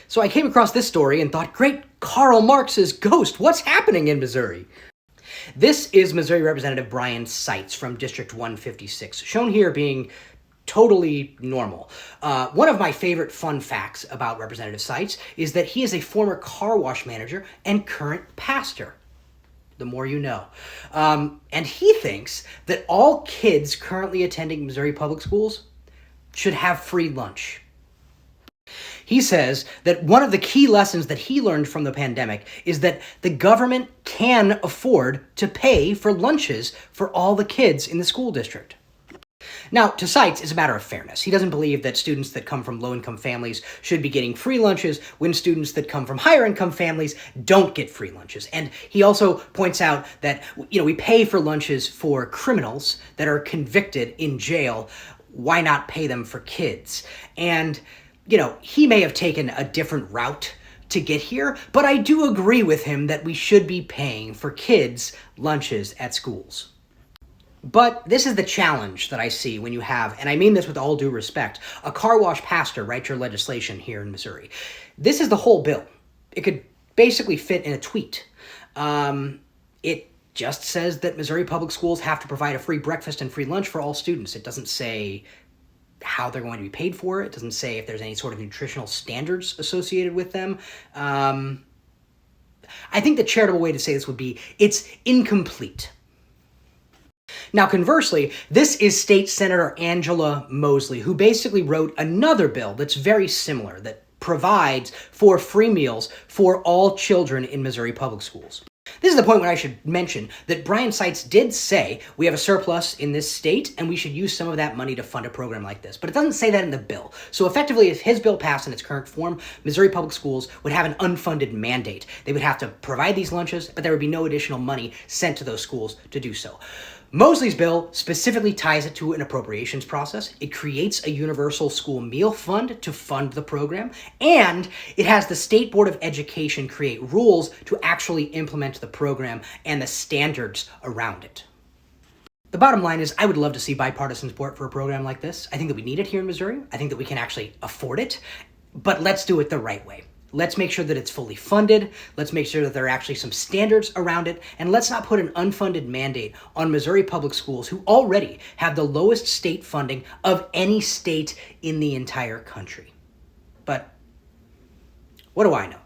So I came across this story and thought, great, Karl Marx's ghost, what's happening in Missouri? This is Missouri Representative Brian Seitz from District 156, shown here being totally normal. One of my favorite fun facts about Representative Seitz is that he is a former car wash manager and current pastor. The more you know. And he thinks that all kids currently attending Missouri public schools should have free lunch. He says that one of the key lessons that he learned from the pandemic is that the government can afford to pay for lunches for all the kids in the school district. Now, to Seitz, it's a matter of fairness. He doesn't believe that students that come from low-income families should be getting free lunches when students that come from higher-income families don't get free lunches. And he also points out that, we pay for lunches for criminals that are convicted in jail. Why not pay them for kids? And, he may have taken a different route to get here, but I do agree with him that we should be paying for kids' lunches at schools. But this is the challenge that I see when you have, and I mean this with all due respect, a car wash pastor write your legislation here in Missouri. This is the whole bill. It could basically fit in a tweet. It just says that Missouri public schools have to provide a free breakfast and free lunch for all students. It doesn't say how they're going to be paid for it. It doesn't say if there's any sort of nutritional standards associated with them. I think the charitable way to say this would be, it's incomplete. Now, conversely, this is State Senator Angela Moseley, who basically wrote another bill that's very similar, that provides for free meals for all children in Missouri public schools. This is the point where I should mention that Brian Seitz did say we have a surplus in this state and we should use some of that money to fund a program like this. But it doesn't say that in the bill. So effectively, if his bill passed in its current form, Missouri public schools would have an unfunded mandate. They would have to provide these lunches, but there would be no additional money sent to those schools to do so. Moseley's bill specifically ties it to an appropriations process. It creates a universal school meal fund to fund the program, and it has the State Board of Education create rules to actually implement the program and the standards around it. The bottom line is I would love to see bipartisan support for a program like this. I think that we need it here in Missouri. I think that we can actually afford it, but let's do it the right way. Let's make sure that it's fully funded. Let's make sure that there are actually some standards around it. And let's not put an unfunded mandate on Missouri public schools who already have the lowest state funding of any state in the entire country. But what do I know?